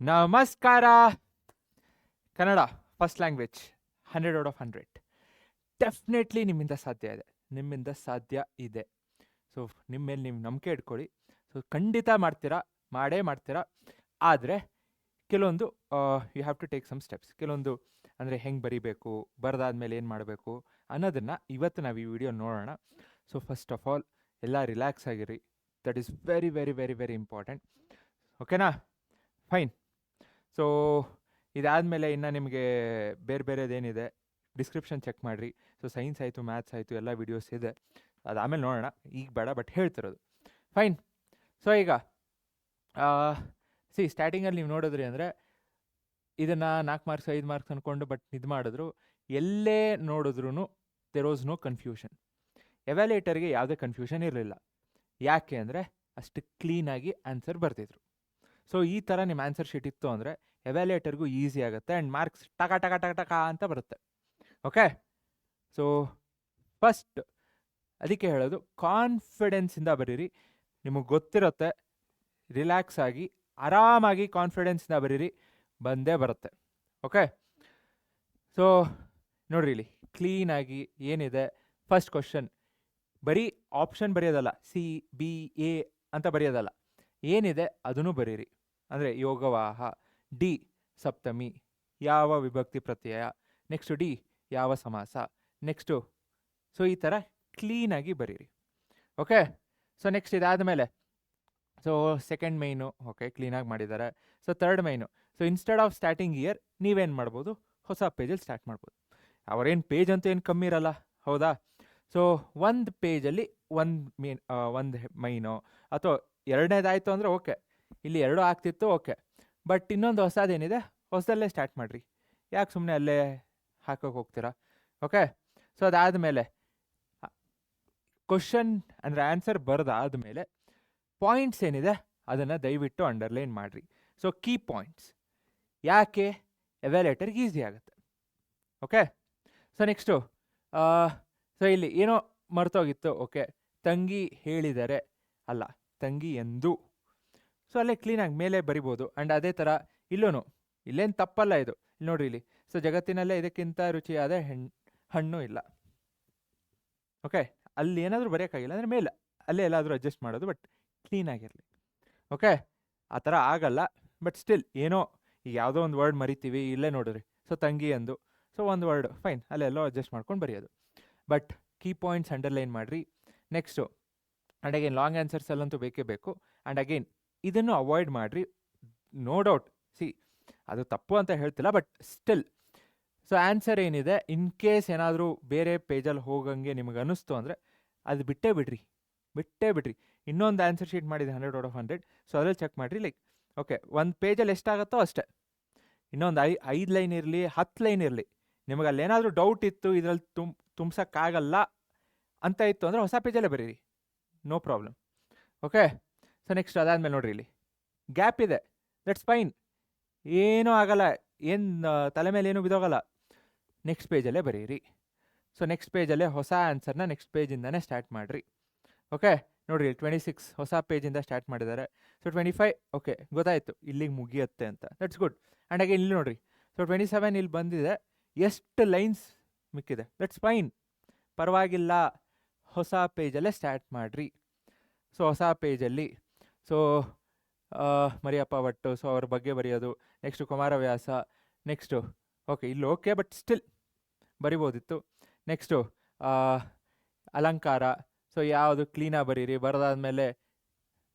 ನಮಸ್ಕಾರ. Kannada first language 100 out of 100. Definitely ನಿಮ್ಮಿಂದ ಸಾಧ್ಯ ಇದೆ. ಸೊ ನಿಮ್ಮ ಮೇಲೆ ನೀವು ನಂಬಿಕೆ ಇಟ್ಕೊಳ್ಳಿ. ಸೊ ಖಂಡಿತ ಮಾಡೇ ಮಾಡ್ತೀರಾ. ಆದರೆ ಕೆಲವೊಂದು you have to take some steps. ಕೆಲವೊಂದು ಅಂದರೆ ಹೆಂಗೆ ಬರಿಬೇಕು, ಬರೆದಾದ್ಮೇಲೆ ಏನು ಮಾಡಬೇಕು ಅನ್ನೋದನ್ನು ಇವತ್ತು ನಾವು ಈ ವಿಡಿಯೋ ನೋಡೋಣ. ಸೊ ಫಸ್ಟ್ ಆಫ್ ಆಲ್ ಎಲ್ಲ ರಿಲ್ಯಾಕ್ಸ್ ಆಗಿರಿ. That is very very very very important. ಓಕೆನಾ? ಫೈನ್. ಸೊ ಇದಾದಮೇಲೆ ಇನ್ನು ನಿಮಗೆ ಬೇರೆದೇನಿದೆ ಡಿಸ್ಕ್ರಿಪ್ಷನ್ ಚೆಕ್ ಮಾಡಿರಿ. ಸೊ ಸೈನ್ಸ್ ಆಯಿತು, ಮ್ಯಾಥ್ಸ್ ಆಯಿತು, ಎಲ್ಲ ವೀಡಿಯೋಸ್ ಇದೆ. ಅದು ಆಮೇಲೆ ನೋಡೋಣ, ಈಗ ಬೇಡ, ಬಟ್ ಹೇಳ್ತಿರೋದು. ಫೈನ್. ಸೊ ಈಗ ಸ್ಟಾರ್ಟಿಂಗಲ್ಲಿ ನೀವು ನೋಡಿದ್ರಿ ಅಂದರೆ ಇದನ್ನು 4 ಮಾರ್ಕ್ಸ್ 5 ಮಾರ್ಕ್ಸ್ ಅಂದ್ಕೊಂಡು ಬಟ್ ಇದು ಮಾಡಿದ್ರು. ಎಲ್ಲೇ ನೋಡಿದ್ರೂ ದೇರ್ ವಾಸ್ ನೋ ಕನ್ಫ್ಯೂಷನ್. ಎವ್ಯಾಲ್ಯೂಯೇಟರ್ಗೆ ಯಾವುದೇ ಕನ್ಫ್ಯೂಷನ್ ಇರಲಿಲ್ಲ. ಯಾಕೆ ಅಂದರೆ ಅಷ್ಟು ಕ್ಲೀನಾಗಿ ಆನ್ಸರ್ ಬರ್ತಿದ್ರು. ಸೊ ಈ ಥರ ನಿಮ್ಮ ಆನ್ಸರ್ ಶೀಟ್ ಇತ್ತು ಅಂದರೆ ಎವ್ಯಾಲ್ಯೂಯೇಟರ್ಗೂ ಈಸಿ ಆಗುತ್ತೆ ಆ್ಯಂಡ್ ಮಾರ್ಕ್ಸ್ ಟಕ ಟಕ ಟಕ ಟಕ ಅಂತ ಬರುತ್ತೆ. ಓಕೆ? ಸೊ ಫಸ್ಟ್ ಅದಕ್ಕೆ ಹೇಳೋದು, ಕಾನ್ಫಿಡೆನ್ಸಿಂದ ಬರೀರಿ. ನಿಮಗೆ ಗೊತ್ತಿರುತ್ತೆ, ರಿಲ್ಯಾಕ್ಸ್ ಆಗಿ ಆರಾಮಾಗಿ ಕಾನ್ಫಿಡೆನ್ಸಿಂದ ಬರೀರಿ, ಬಂದೇ ಬರುತ್ತೆ. ಓಕೆ? ಸೊ ನೋಡ್ರಿ, ಇಲ್ಲಿ ಕ್ಲೀನಾಗಿ ಏನಿದೆ. ಫಸ್ಟ್ ಕ್ವಶನ್ ಬರೀ ಆಪ್ಷನ್ ಬರೆಯೋದಲ್ಲ, ಸಿ ಬಿ ಎ ಅಂತ ಬರೆಯೋದಲ್ಲ, ಏನಿದೆ ಅದನ್ನು ಬರೀರಿ. ಅಂದರೆ ಯೋಗವಾಹ, ಡಿ ಸಪ್ತಮಿ, ಯಾವ ವಿಭಕ್ತಿ ಪ್ರತ್ಯಯ, ನೆಕ್ಸ್ಟು ಡಿ ಯಾವ ಸಮಾಸ, ನೆಕ್ಸ್ಟು. ಸೊ ಈ ಥರ ಕ್ಲೀನಾಗಿ ಬರೀರಿ. ಓಕೆ? ಸೊ ನೆಕ್ಸ್ಟ್ ಇದಾದಮೇಲೆ ಸೊ ಸೆಕೆಂಡ್ ಮೈನು ಓಕೆ ಕ್ಲೀನಾಗಿ ಮಾಡಿದ್ದಾರೆ. So third main, so instead of starting year ನೀವೇನು ಮಾಡ್ಬೋದು, ಹೊಸ ಪೇಜಲ್ಲಿ ಸ್ಟಾರ್ಟ್ ಮಾಡ್ಬೋದು. ಅವರೇನು ಪೇಜ್ ಅಂತೂ ಏನು ಕಮ್ಮಿ ಇರಲ್ಲ, ಹೌದಾ? ಸೊ ಒಂದು ಪೇಜಲ್ಲಿ ಒಂದು ಮೈನೋ ಅಥವಾ ಎರಡನೇದಾಯಿತು ಅಂದರೆ ಓಕೆ, ಇಲ್ಲಿ 2 ಆಗ್ತಿತ್ತು ಓಕೆ, ಬಟ್ ಇನ್ನೊಂದು ಹೊಸದೇನಿದೆ ಹೊಸದಲ್ಲೇ ಸ್ಟಾರ್ಟ್ ಮಾಡಿರಿ. ಯಾಕೆ ಸುಮ್ಮನೆ ಅಲ್ಲೇ ಹಾಕೋಕೆ ಹೋಗ್ತೀರಾ? ಓಕೆ? ಸೊ ಅದಾದಮೇಲೆ ಕ್ವಶನ್ ಅಂದರೆ ಆನ್ಸರ್ ಬರೆದಾದಮೇಲೆ ಪಾಯಿಂಟ್ಸ್ ಏನಿದೆ ಅದನ್ನು ದಯವಿಟ್ಟು ಅಂಡರ್ಲೈನ್ ಮಾಡಿರಿ. ಸೊ ಕೀ ಪಾಯಿಂಟ್ಸ್, ಯಾಕೆ ಎವ್ಯಾಲ್ಯೂಯೇಟರ್ಗೆ ಈಸಿ ಆಗುತ್ತೆ. ಓಕೆ? ಸೊ ನೆಕ್ಸ್ಟು ಸೊ ಇಲ್ಲಿ ಏನೋ ಮರ್ತೋಗಿತ್ತು. ಓಕೆ, ತಂಗಿ ಹೇಳಿದರೆ ಅಲ್ಲ, ತಂಗಿ ಎಂದು. ಸೊ ಅಲ್ಲೇ ಕ್ಲೀನಾಗಿ ಮೇಲೆ ಬರಿಬೋದು. ಆ್ಯಂಡ್ ಅದೇ ಥರ ಇಲ್ಲೂ ಇಲ್ಲೇನು ತಪ್ಪಲ್ಲ ಇದು. ಇಲ್ಲಿ ನೋಡ್ರಿ, ಇಲ್ಲಿ ಸೊ ಜಗತ್ತಿನಲ್ಲೇ ಇದಕ್ಕಿಂತ ರುಚಿಯಾದ ಹಣ್ಣು ಇಲ್ಲ. ಓಕೆ, ಅಲ್ಲಿ ಏನಾದರೂ ಬರೆಯೋಕ್ಕಾಗಿಲ್ಲ ಅಂದರೆ ಮೇಲೆ ಅಲ್ಲೇ ಎಲ್ಲಾದರೂ ಅಡ್ಜಸ್ಟ್ ಮಾಡೋದು, ಬಟ್ ಕ್ಲೀನಾಗಿರಲಿ. ಓಕೆ? ಆ ಥರ ಆಗಲ್ಲ, ಬಟ್ ಸ್ಟಿಲ್ ಏನೋ ಈಗ ಯಾವುದೋ ಒಂದು ವರ್ಡ್ ಮರಿತೀವಿ, ಇಲ್ಲೇ ನೋಡಿರಿ. ಸೊ ತಂಗಿ ಎಂದು, ಸೊ ಒಂದು ವರ್ಡ್ ಫೈನ್, ಅಲ್ಲೆಲ್ಲೋ ಅಡ್ಜಸ್ಟ್ ಮಾಡ್ಕೊಂಡು ಬರೆಯೋದು. ಬಟ್ ಕೀ ಪಾಯಿಂಟ್ಸ್ ಅಂಡರ್ಲೈನ್ ಮಾಡಿರಿ. ನೆಕ್ಸ್ಟು ಆ್ಯಂಡ್ ಅಗೇನ್ ಲಾಂಗ್ ಆನ್ಸರ್ಸಲ್ಲಂತೂ ಬೇಕೇ ಬೇಕು. ಆ್ಯಂಡ್ ಅಗೇನ್ ಇದನ್ನು ಅವಾಯ್ಡ್ ಮಾಡಿರಿ. ನೋ ಡೌಟ್, ಅದು ತಪ್ಪು ಅಂತ ಹೇಳ್ತಿಲ್ಲ, ಬಟ್ ಸ್ಟಿಲ್ ಸೊ ಆನ್ಸರ್ ಏನಿದೆ ಇನ್ ಕೇಸ್ ಏನಾದರೂ ಬೇರೆ ಪೇಜಲ್ಲಿ ಹೋಗಂಗೆ ನಿಮಗೆ ಅನ್ನಿಸ್ತು ಅಂದರೆ ಅದು ಬಿಟ್ಟೇ ಬಿಡ್ರಿ. ಇನ್ನೊಂದು ಆನ್ಸರ್ ಶೀಟ್ ಮಾಡಿದೆ 100 ಔಟ್ ಆಫ್ 100. ಸೊ ಅದ್ರಲ್ಲಿ ಚೆಕ್ ಮಾಡಿರಿ. ಲೈಕ್ ಓಕೆ, ಒಂದು ಪೇಜಲ್ಲಿ ಎಷ್ಟಾಗುತ್ತೋ ಅಷ್ಟೇ, ಇನ್ನೊಂದು 5 ಲೈನ್ ಇರಲಿ 10 ಲೈನ್ ಇರಲಿ, ನಿಮಗೆ ಅಲ್ಲೇನಾದರೂ ಡೌಟ್ ಇತ್ತು ಇದರಲ್ಲಿ ತುಂಬ್ಸೋಕ್ಕಾಗಲ್ಲ ಅಂತ ಇತ್ತು ಅಂದರೆ ಹೊಸ ಪೇಜಲ್ಲೇ ಬರೀರಿ, no problem. Okay? So next ಅದಾದಮೇಲೆ ನೋಡ್ರಿ, ಇಲ್ಲಿ ಗ್ಯಾಪ್ ಇದೆ, ದಟ್ಸ್ ಫೈನ್, ಏನೂ ಆಗಲ್ಲ, ಏನು ತಲೆ ಮೇಲೆ ಏನೂ ಬಿದೋಗಲ್ಲ. ನೆಕ್ಸ್ಟ್ ಪೇಜಲ್ಲೇ ಬರೀರಿ. ಸೊ ನೆಕ್ಸ್ಟ್ ಪೇಜಲ್ಲೇ ಹೊಸ ಆನ್ಸರ್ನ ನೆಕ್ಸ್ಟ್ ಪೇಜಿಂದನೇ ಸ್ಟಾರ್ಟ್ ಮಾಡಿರಿ. ಓಕೆ? ನೋಡಿರಿ, 26 ಹೊಸ ಪೇಜಿಂದ ಸ್ಟಾರ್ಟ್ ಮಾಡಿದ್ದಾರೆ. ಸೊ 25 ಓಕೆ ಗೊತ್ತಾಯಿತು ಇಲ್ಲಿಗೆ ಮುಗಿಯುತ್ತೆ ಅಂತ, ದಟ್ಸ್ ಗುಡ್. ಆ್ಯಂಡ್ ಹಾಗೆ ಇಲ್ಲಿ ನೋಡಿರಿ, ಸೊ 27 ಇಲ್ಲಿ ಬಂದಿದೆ, ಎಷ್ಟು ಲೈನ್ಸ್ ಮಿಕ್ಕಿದೆ, ದಟ್ಸ್ ಫೈನ್, ಪರವಾಗಿಲ್ಲ, ಹೊಸ ಪೇಜಲ್ಲೇ ಸ್ಟಾರ್ಟ್ ಮಾಡಿರಿ. ಸೊ ಹೊಸ ಪೇಜಲ್ಲಿ ಸೊ ಮರಿಯಪ್ಪ ಭಟ್ಟು, ಸೊ ಅವ್ರ ಬಗ್ಗೆ ಬರೆಯೋದು, ನೆಕ್ಸ್ಟು ಕುಮಾರವ್ಯಾಸ, ನೆಕ್ಸ್ಟು ಓಕೆ ಇಲ್ಲಿ ಓಕೆ, ಬಟ್ ಸ್ಟಿಲ್ ಬರಿಬೋದಿತ್ತು. ನೆಕ್ಸ್ಟು ಅಲಂಕಾರ, ಸೊ ಯಾವುದು ಕ್ಲೀನಾಗಿ ಬರೀರಿ. ಬರೆದಾದ್ಮೇಲೆ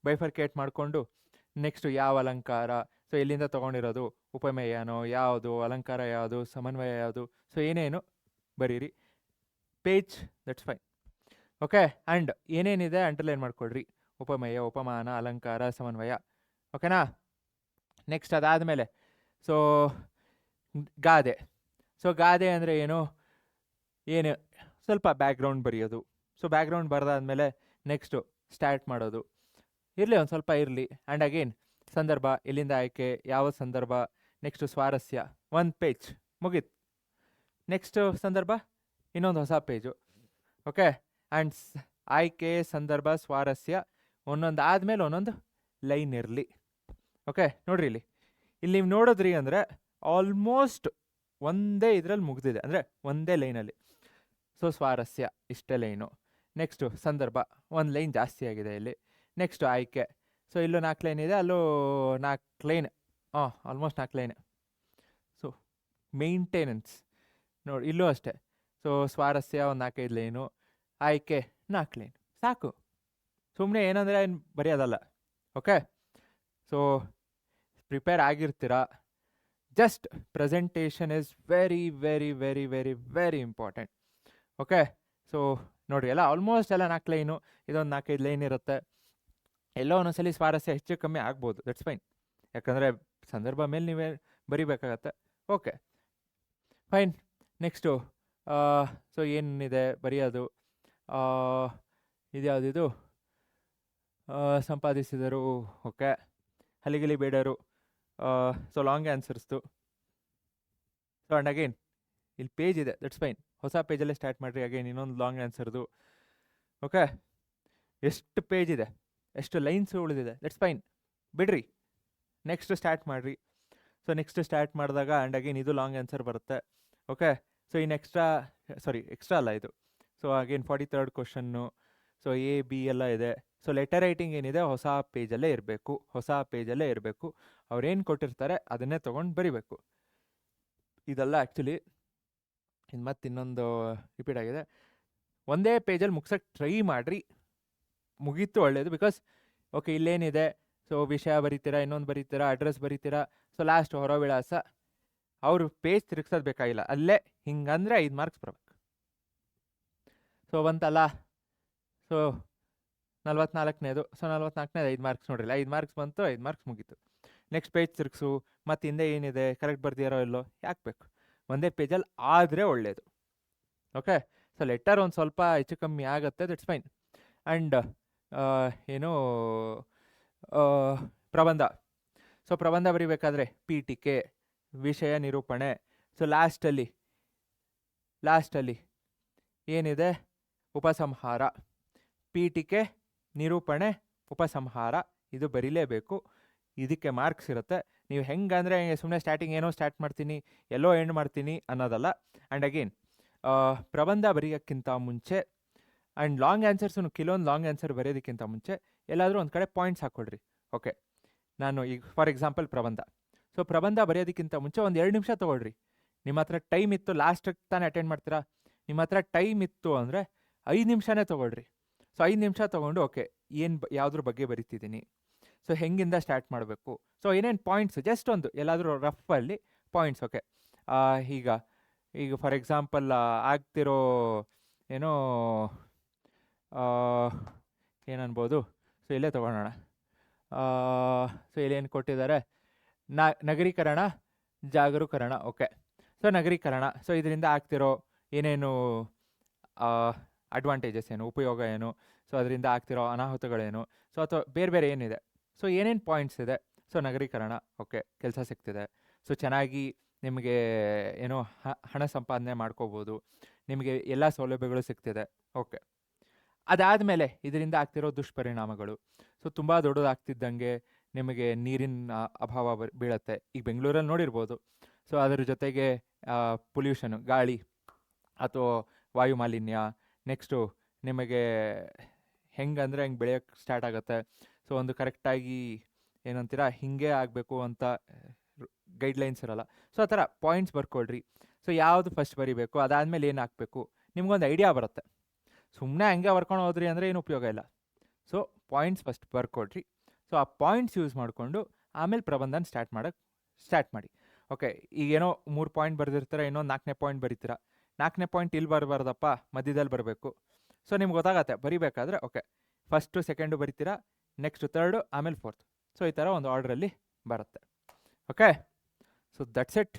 ಬೈಫರ್ಕೇಟ್ ಮಾಡಿಕೊಂಡು ನೆಕ್ಸ್ಟು ಯಾವ ಅಲಂಕಾರ, ಸೊ ಎಲ್ಲಿಂದ ತೊಗೊಂಡಿರೋದು, ಉಪಮೇಯನೋ ಯಾವುದು, ಅಲಂಕಾರ ಯಾವುದು, ಸಮನ್ವಯ ಯಾವುದು, ಸೊ ಏನೇನು ಬರೀರಿ. Page, that's fine. Okay? And ಏನೇನಿದೆ ಅಂಡರ್ಲೈನ್ ಮಾಡ್ಕೊಳ್ರಿ, ಉಪಮೇಯ, ಉಪಮಾನ, ಅಲಂಕಾರ, ಸಮನ್ವಯ. ಓಕೆನಾ? ನೆಕ್ಸ್ಟ್ ಅದಾದಮೇಲೆ ಸೊ ಗಾದೆ. ಸೊ ಗಾದೆ ಅಂದರೆ ಏನು ಸ್ವಲ್ಪ ಬ್ಯಾಕ್ಗ್ರೌಂಡ್ ಬರೆಯೋದು. ಸೊ ಬ್ಯಾಕ್ಗ್ರೌಂಡ್ ಬರೆದಾದ್ಮೇಲೆ ನೆಕ್ಸ್ಟು ಸ್ಟಾರ್ಟ್ ಮಾಡೋದು, ಇರಲಿ ಒಂದು ಸ್ವಲ್ಪ ಇರಲಿ. ಆ್ಯಂಡ್ ಅಗೇನ್ ಸಂದರ್ಭ, ಎಲ್ಲಿಂದ ಆಯ್ಕೆ, ಯಾವ ಸಂದರ್ಭ, ನೆಕ್ಸ್ಟು ಸ್ವಾರಸ್ಯ, ಒಂದು ಪೇಜ್ ಮುಗೀತು. ನೆಕ್ಸ್ಟು ಸಂದರ್ಭ, ಇನ್ನೊಂದು ಹೊಸ ಪೇಜು. ಓಕೆ? ಆ್ಯಂಡ್ ಆಯ್ಕೆ, ಸಂದರ್ಭ, ಸ್ವಾರಸ್ಯ ಒಂದೊಂದು ಆದಮೇಲೆ ಒಂದೊಂದು ಲೈನ್ ಇರಲಿ. ಓಕೆ? ನೋಡ್ರಿ, ಇಲ್ಲಿ ಇಲ್ಲಿ ನೀವು ನೋಡಿದ್ರಿ ಅಂದರೆ ಆಲ್ಮೋಸ್ಟ್ ಒಂದೇ ಇದರಲ್ಲಿ ಮುಗ್ದಿದೆ, ಅಂದರೆ ಒಂದೇ ಲೈನಲ್ಲಿ. ಸೊ ಸ್ವಾರಸ್ಯ ಇಷ್ಟೇ ಲೈನು. ನೆಕ್ಸ್ಟು ಸಂದರ್ಭ, ಒಂದು ಲೈನ್ ಜಾಸ್ತಿ ಆಗಿದೆ ಇಲ್ಲಿ. ನೆಕ್ಸ್ಟು ಆಯ್ಕೆ, ಸೊ ಇಲ್ಲೂ 4 ಲೈನ್ ಇದೆ, ಅಲ್ಲೂ 4 line, almost 4 line. So maintenance ನೋಡಿ, ಇಲ್ಲೂ ಅಷ್ಟೇ. ಸೊ ಸ್ವಾರಸ್ಯ ಒಂದು 4-5 ಲೈನು, ಆಯ್ಕೆ 4 ಲೈನ್ ಸಾಕು. ಸುಮ್ಮನೆ ಏನಂದರೆ ಏನು ಬರೆಯೋದಲ್ಲ. ಓಕೆ, ಸೊ ಪ್ರಿಪೇರ್ ಆಗಿರ್ತೀರ. Just presentation is very very very very very important. Okay, so ನೋಡಿ ಎಲ್ಲ ಆಲ್ಮೋಸ್ಟ್ ಎಲ್ಲ 4 ಲೈನು, ಇದೊಂದು 4-5 ಲೈನ್ ಇರುತ್ತೆ. ಎಲ್ಲೋ ಒಂದೊಂದ್ಸಲಿ ಸ್ವಾರಸ್ಯ ಹೆಚ್ಚು ಕಮ್ಮಿ ಆಗ್ಬೋದು, ದಟ್ಸ್ ಫೈನ್, ಯಾಕಂದರೆ ಸಂದರ್ಭ ಮೇಲೆ ನೀವೇ ಬರಿಬೇಕಾಗತ್ತೆ. Okay fine. ನೆಕ್ಸ್ಟು ಸೊ ಏನಿದೆ ಬರೆಯೋದು, ಇದ್ಯಾವುದಿದು, ಸಂಪಾದಿಸಿದರು. ಓಕೆ, ಹಲಿಗಿಲಿ ಬೇಡರು. ಸೊ ಲಾಂಗ್ ಆನ್ಸರ್ಸ್ದು. ಸೊ ಆ್ಯಂಡ್ ಅಗೇನ್ ಇಲ್ಲಿ ಪೇಜ್ ಇದೆ, ದಟ್ಸ್ ಫೈನ್, ಹೊಸ ಪೇಜಲ್ಲೇ ಸ್ಟಾರ್ಟ್ ಮಾಡಿರಿ. ಅಗೇನ್ ಇನ್ನೊಂದು ಲಾಂಗ್ ಆನ್ಸರ್ದು. ಓಕೆ, ಎಷ್ಟು ಪೇಜ್ ಇದೆ, ಎಷ್ಟು ಲೈನ್ಸ್ ಉಳಿದಿದೆ, ದಟ್ಸ್ ಫೈನ್, ಬಿಡ್ರಿ, ನೆಕ್ಸ್ಟ್ ಸ್ಟಾರ್ಟ್ ಮಾಡಿರಿ. ಸೊ ನೆಕ್ಸ್ಟ್ ಸ್ಟಾರ್ಟ್ ಮಾಡಿದಾಗ ಆ್ಯಂಡ್ ಅಗೇನ್ ಇದು ಲಾಂಗ್ ಆನ್ಸರ್ ಬರುತ್ತೆ. ಓಕೆ, ಸೊ ಇನ್ನು ಎಕ್ಸ್ಟ್ರಾ ಅಲ್ಲ ಇದು. So again 43rd question. So A B ಎಲ್ಲ ಇದೆ. ಸೊ ಲೆಟರ್ ರೈಟಿಂಗ್ ಏನಿದೆ ಹೊಸ ಪೇಜಲ್ಲೇ ಇರಬೇಕು. ಅವ್ರೇನು ಕೊಟ್ಟಿರ್ತಾರೆ ಅದನ್ನೇ ತೊಗೊಂಡು ಬರಿಬೇಕು. ಇದೆಲ್ಲ ಆ್ಯಕ್ಚುಲಿ ಇದು ಮತ್ತೆ ಇನ್ನೊಂದು ರಿಪೀಟ್ ಆಗಿದೆ. ಒಂದೇ ಪೇಜಲ್ಲಿ ಮುಗ್ಸೋಕ್ಕೆ ಟ್ರೈ ಮಾಡಿರಿ, ಮುಗೀತು ಒಳ್ಳೆಯದು. ಬಿಕಾಸ್ ಓಕೆ ಇಲ್ಲೇನಿದೆ, ಸೊ ವಿಷಯ ಬರೀತೀರಾ, ಇನ್ನೊಂದು ಬರೀತೀರಾ, ಅಡ್ರೆಸ್ ಬರೀತೀರಾ, ಸೊ ಲಾಸ್ಟ್ ಹೊರ ವಿಳಾಸ, ಅವರು ಪೇಜ್ ತಿರುಗ್ಸೋದು ಬೇಕಾಗಿಲ್ಲ, ಅಲ್ಲೇ ಹಿಂಗಂದರೆ 5 ಮಾರ್ಕ್ಸ್ ಬರಬೇಕು. ಸೊ ಬಂತಲ್ಲ, ಸೊ 44ನೇದು, ಸೊ 44ನೇದು 5 ಮಾರ್ಕ್ಸ್ ನೋಡ್ರಿಲ್ಲ, 5 ಮಾರ್ಕ್ಸ್ ಬಂತು, 5 ಮಾರ್ಕ್ಸ್ ಮುಗೀತು. ನೆಕ್ಸ್ಟ್ ಪೇಜ್ ತಿರುಗಿಸು, ಮತ್ತು ಹಿಂದೆ ಏನಿದೆ ಕರೆಕ್ಟ್ ಬರ್ದಿರೋ ಇಲ್ಲೋ ಯಾಕೆ ಬೇಕು, ಒಂದೇ ಪೇಜಲ್ಲಿ ಆದರೆ ಒಳ್ಳೆಯದು. ಓಕೆ, ಸೊ ಲೆಟರ್ ಒಂದು ಸ್ವಲ್ಪ ಹೆಚ್ಚು ಕಮ್ಮಿ ಆಗುತ್ತೆ, ದಟ್ಸ್ ಫೈನ್. ಆ್ಯಂಡ್ ಏನು ಪ್ರಬಂಧ. ಸೊ ಪ್ರಬಂಧ ಬರೀಬೇಕಾದ್ರೆ ಪೀಠಿಕೆ, ವಿಷಯ ನಿರೂಪಣೆ. ಸೊ ಲಾಸ್ಟಲ್ಲಿ ಏನಿದೆ, ಉಪಸಂಹಾರ. ಪೀಠಿಕೆ, ನಿರೂಪಣೆ, ಉಪಸಂಹಾರ, ಇದು ಬರೀಲೇಬೇಕು. ಇದಕ್ಕೆ ಮಾರ್ಕ್ಸ್ ಇರುತ್ತೆ. ನೀವು ಹೆಂಗಂದರೆ ಸುಮ್ಮನೆ ಸ್ಟಾರ್ಟಿಂಗ್ ಏನೋ ಸ್ಟಾರ್ಟ್ ಮಾಡ್ತೀನಿ, ಎಲ್ಲೋ ಎಂಡ್ ಮಾಡ್ತೀನಿ ಅನ್ನೋದಲ್ಲ. ಆ್ಯಂಡ್ ಅಗೇನ್ ಪ್ರಬಂಧ ಬರೆಯೋಕ್ಕಿಂತ ಮುಂಚೆ ಆ್ಯಂಡ್ ಲಾಂಗ್ ಆನ್ಸರ್ಸು, ಕೆಲವೊಂದು ಲಾಂಗ್ ಆನ್ಸರ್ ಬರೆಯೋದಕ್ಕಿಂತ ಮುಂಚೆ ಎಲ್ಲಾದರೂ ಒಂದು ಕಡೆ ಪಾಯಿಂಟ್ಸ್ ಹಾಕ್ಕೊಡ್ರಿ. ಓಕೆ, ನಾನು ಈಗ ಫಾರ್ ಎಕ್ಸಾಂಪಲ್ ಪ್ರಬಂಧ. ಸೊ ಪ್ರಬಂಧ ಬರೆಯೋದಕ್ಕಿಂತ ಮುಂಚೆ ಒಂದು 2 ನಿಮಿಷ ತೊಗೊಳ್ರಿ. ನಿಮ್ಮ ಹತ್ರ ಟೈಮ್ ಇತ್ತು, ಲಾಸ್ಟಿಗೆ ತಾನೇ ಅಟೆಂಡ್ ಮಾಡ್ತೀರಾ, ನಿಮ್ಮ ಹತ್ರ ಟೈಮ್ ಇತ್ತು ಅಂದರೆ 5 ನಿಮಿಷನೇ ತೊಗೊಳ್ರಿ. ಸೊ 5 ನಿಮಿಷ ತೊಗೊಂಡು ಓಕೆ ಯಾವುದ್ರ ಬಗ್ಗೆ ಬರಿತಿದ್ದೀನಿ, ಸೊ ಹೆಂಗಿಂದ ಸ್ಟಾರ್ಟ್ ಮಾಡಬೇಕು, ಸೊ ಏನೇನು ಪಾಯಿಂಟ್ಸ್, ಜಸ್ಟ್ ಒಂದು ಎಲ್ಲಾದರೂ ರಫಲ್ಲಿ ಪಾಯಿಂಟ್ಸ್. ಓಕೆ, ಈಗ ಫಾರ್ ಎಕ್ಸಾಂಪಲ್ ಆಗ್ತಿರೋ ಏನೋ ಏನನ್ಬೋದು, ಸೊ ಇಲ್ಲೇ ತೊಗೊಳೋಣ. ಸೊ ಇಲ್ಲೇನು ಕೊಟ್ಟಿದ್ದಾರೆ, ನಗರೀಕರಣ, ಜಾಗರೂಕರಣ. ಓಕೆ, ಸೊ ನಗರೀಕರಣ, ಸೊ ಇದರಿಂದ ಆಗ್ತಿರೋ ಏನೇನು ಅಡ್ವಾಂಟೇಜಸ್ ಏನು, ಉಪಯೋಗ ಏನು, ಸೊ ಅದರಿಂದ ಆಗ್ತಿರೋ ಅನಾಹುತಗಳೇನು, ಸೊ ಅಥವಾ ಬೇರೆ ಏನಿದೆ, ಸೊ ಏನೇನು ಪಾಯಿಂಟ್ಸ್ ಇದೆ. ಸೊ ನಗರೀಕರಣ, ಓಕೆ ಕೆಲಸ ಸಿಗ್ತಿದೆ, ಸೊ ಚೆನ್ನಾಗಿ ನಿಮಗೆ ಏನೋ ಹಣ ಸಂಪಾದನೆ ಮಾಡ್ಕೋಬೋದು, ನಿಮಗೆ ಎಲ್ಲ ಸೌಲಭ್ಯಗಳು ಸಿಗ್ತಿದೆ. ಓಕೆ, ಅದಾದಮೇಲೆ ಇದರಿಂದ ಆಗ್ತಿರೋ ದುಷ್ಪರಿಣಾಮಗಳು. ಸೊ ತುಂಬ ದೊಡ್ಡದಾಗ್ತಿದ್ದಂಗೆ ನಿಮಗೆ ನೀರಿನ ಅಭಾವ ಬೀಳತ್ತೆ. ಈಗ ಬೆಂಗಳೂರಲ್ಲಿ ನೋಡಿರ್ಬೋದು. ಸೊ ಅದರ ಜೊತೆಗೆ ಪೊಲ್ಯೂಷನು, ಗಾಳಿ ಅಥವಾ ವಾಯು ಮಾಲಿನ್ಯ. ನೆಕ್ಸ್ಟು ನಿಮಗೆ ಹೆಂಗೆ ಬೆಳೆಯೋಕ್ಕೆ ಸ್ಟಾರ್ಟ್ ಆಗುತ್ತೆ. ಸೊ ಒಂದು ಕರೆಕ್ಟಾಗಿ ಏನಂತೀರ ಹಿಂಗೆ ಆಗಬೇಕು ಅಂತ ಗೈಡ್ಲೈನ್ಸ್ ಇರೋಲ್ಲ. ಸೊ ಆ ಥರ ಪಾಯಿಂಟ್ಸ್ ಬರ್ಕೊಳ್ರಿ. ಸೊ ಯಾವುದು ಫಸ್ಟ್ ಬರಿಬೇಕು, ಅದಾದಮೇಲೆ ಏನು ಹಾಕಬೇಕು, ನಿಮ್ಗೊಂದು ಐಡಿಯಾ ಬರುತ್ತೆ. ಸುಮ್ಮನೆ ಹಂಗೆ ಬರ್ಕೊಂಡು ಹೋದ್ರಿ ಅಂದರೆ ಏನು ಉಪಯೋಗ ಇಲ್ಲ. ಸೊ ಪಾಯಿಂಟ್ಸ್ ಫಸ್ಟ್ ಬರ್ಕೊಡ್ರಿ. ಸೊ ಆ ಪಾಯಿಂಟ್ಸ್ ಯೂಸ್ ಮಾಡಿಕೊಂಡು ಆಮೇಲೆ ಪ್ರಬಂಧನ ಸ್ಟಾರ್ಟ್ ಮಾಡಿ. ಓಕೆ, ಈಗೇನೋ 3 ಪಾಯಿಂಟ್ ಬರೆದಿರ್ತೀರ, ಇನ್ನೊಂದು 4ನೇ ಪಾಯಿಂಟ್ ಬರೀತೀರ. 4ನೇ ಪಾಯಿಂಟ್ ಇಲ್ಲಿ ಬರಬಾರ್ದಪ್ಪ, ಮಧ್ಯದಲ್ಲಿ ಬರಬೇಕು. ಸೊ ನಿಮ್ಗೆ ಗೊತ್ತಾಗತ್ತೆ ಬರಿಬೇಕಾದ್ರೆ. ಓಕೆ, ಫಸ್ಟು ಸೆಕೆಂಡು ಬರಿತೀರಾ, ನೆಕ್ಸ್ಟು ಥರ್ಡು, ಆಮೇಲೆ ಫೋರ್ತ್. ಸೊ ಈ ಥರ ಒಂದು ಆರ್ಡ್ರಲ್ಲಿ ಬರುತ್ತೆ. Okay, so that's it.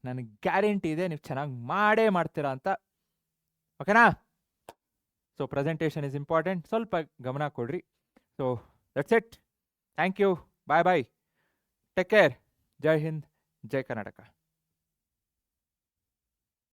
ನನಗೆ ಗ್ಯಾರಂಟಿ ಇದೆ ನೀವು ಚೆನ್ನಾಗಿ ಮಾಡ್ತೀರಾ ಅಂತ. ಓಕೆನಾ? ಸೊ ಪ್ರೆಸೆಂಟೇಷನ್ ಇಸ್ ಇಂಪಾರ್ಟೆಂಟ್, ಸ್ವಲ್ಪ ಗಮನ ಕೊಡ್ರಿ. So that's it. Thank you, bye. Take care. ಜೈ ಹಿಂದ್, ಜೈ ಕರ್ನಾಟಕ.